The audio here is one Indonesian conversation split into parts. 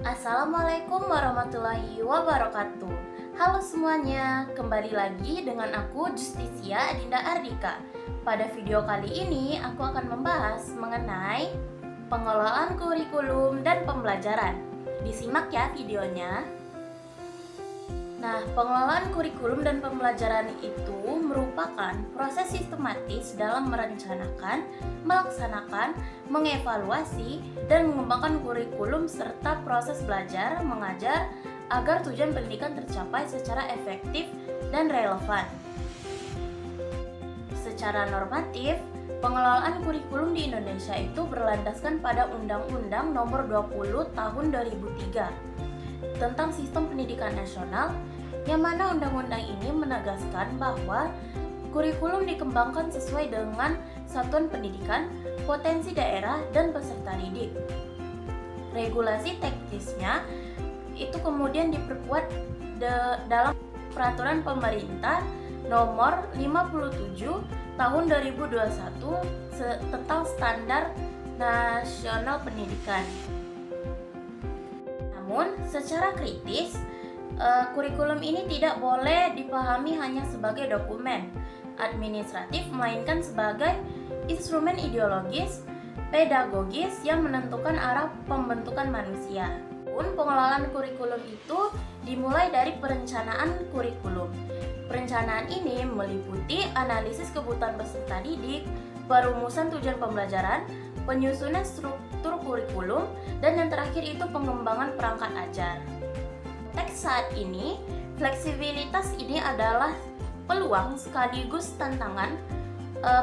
Assalamualaikum warahmatullahi wabarakatuh. Halo semuanya, kembali lagi dengan aku Justisia Adinda Ardika. Pada video kali ini aku akan membahas mengenai pengelolaan kurikulum dan pembelajaran. Disimak ya videonya. Nah, pengelolaan kurikulum dan pembelajaran itu merupakan proses sistematis dalam merencanakan, melaksanakan, mengevaluasi, dan mengembangkan kurikulum serta proses belajar mengajar agar tujuan pendidikan tercapai secara efektif dan relevan. Secara normatif, pengelolaan kurikulum di Indonesia itu berlandaskan pada Undang-Undang Nomor 20 Tahun 2003 tentang Sistem Pendidikan Nasional, yang mana undang-undang ini menegaskan bahwa kurikulum dikembangkan sesuai dengan satuan pendidikan, potensi daerah, dan peserta didik. Regulasi teknisnya itu kemudian diperkuat dalam Peraturan Pemerintah Nomor 57 Tahun 2021 tentang Standar Nasional Pendidikan. Namun, secara kritis, kurikulum ini tidak boleh dipahami hanya sebagai dokumen administratif, melainkan sebagai instrumen ideologis, pedagogis yang menentukan arah pembentukan manusia. Pengelolaan kurikulum itu dimulai dari perencanaan kurikulum. Perencanaan ini meliputi analisis kebutuhan peserta didik, perumusan tujuan pembelajaran, penyusunan struktur kurikulum, dan yang terakhir itu pengembangan perangkat ajar. Teks saat ini, fleksibilitas ini adalah peluang sekaligus tantangan.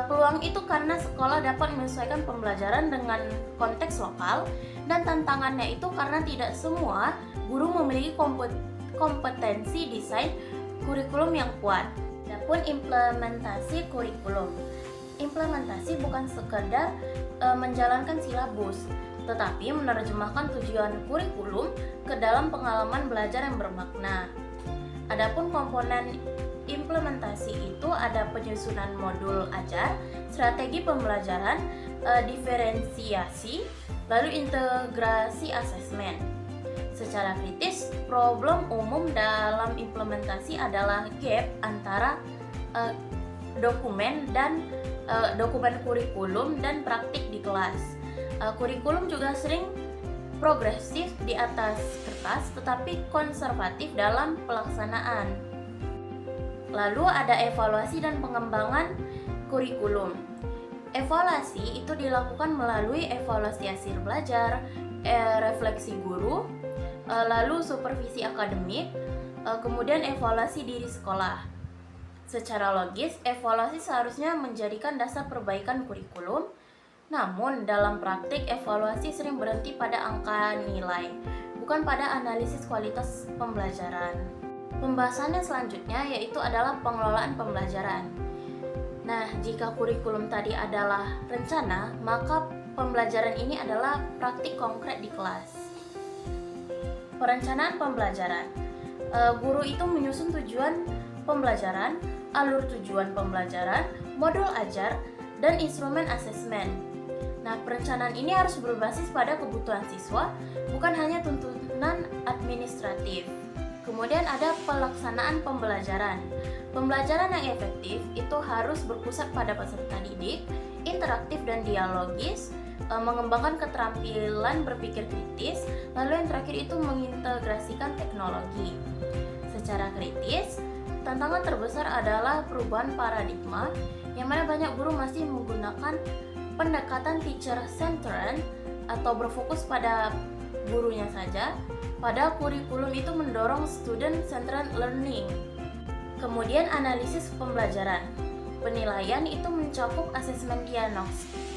Peluang itu karena sekolah dapat menyesuaikan pembelajaran dengan konteks lokal, dan tantangannya itu karena tidak semua guru memiliki kompetensi desain kurikulum yang kuat. Adapun implementasi kurikulum. Implementasi bukan sekedar menjalankan silabus, tetapi menerjemahkan tujuan kurikulum ke dalam pengalaman belajar yang bermakna. Adapun komponen implementasi itu ada penyusunan modul ajar, strategi pembelajaran, diferensiasi, lalu integrasi asesmen. Secara kritis, problem umum dalam implementasi adalah gap antara dokumen kurikulum dan praktik di kelas. Kurikulum juga sering progresif di atas kertas tetapi konservatif dalam pelaksanaan. Lalu ada evaluasi dan pengembangan kurikulum. Evaluasi itu dilakukan melalui evaluasi hasil belajar, refleksi guru, lalu supervisi akademik, kemudian evaluasi diri sekolah. Secara logis, evaluasi seharusnya menjadikan dasar perbaikan kurikulum. Namun, dalam praktik, evaluasi sering berhenti pada angka nilai, bukan pada analisis kualitas pembelajaran. Pembahasannya selanjutnya yaitu adalah pengelolaan pembelajaran. Nah, jika kurikulum tadi adalah rencana, maka pembelajaran ini adalah praktik konkret di kelas. Perencanaan pembelajaran. Guru itu menyusun tujuan pembelajaran, alur tujuan pembelajaran, modul ajar, dan instrumen asesmen. Nah, perencanaan ini harus berbasis pada kebutuhan siswa, bukan hanya tuntunan administratif. Kemudian ada pelaksanaan pembelajaran. Pembelajaran yang efektif itu harus berpusat pada peserta didik, interaktif dan dialogis, mengembangkan keterampilan berpikir kritis, lalu yang terakhir itu mengintegrasikan teknologi. Secara kritis, tantangan terbesar adalah perubahan paradigma, yang mana banyak guru masih menggunakan pendekatan teacher-centered atau berfokus pada gurunya saja, padahal kurikulum itu mendorong student-centered learning. Kemudian analisis pembelajaran. Penilaian itu mencakup asesmen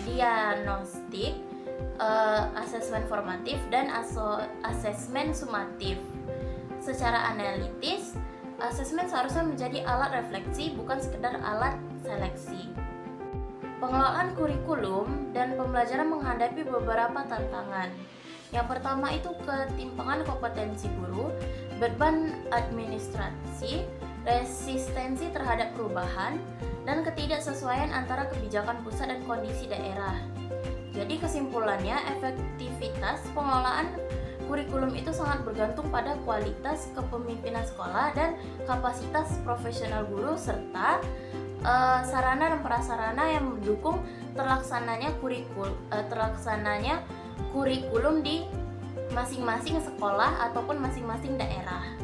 diagnostik, asesmen formatif, dan asesmen sumatif. Secara analitis, asesmen seharusnya menjadi alat refleksi, bukan sekedar alat seleksi. Pengelolaan kurikulum dan pembelajaran menghadapi beberapa tantangan. Yang pertama itu ketimpangan kompetensi guru, beban administrasi, resistensi terhadap perubahan, dan ketidaksesuaian antara kebijakan pusat dan kondisi daerah. Jadi kesimpulannya, efektivitas pengelolaan kurikulum itu sangat bergantung pada kualitas kepemimpinan sekolah dan kapasitas profesional guru serta sarana dan prasarana yang mendukung terlaksananya kurikulum di masing-masing sekolah ataupun masing-masing daerah.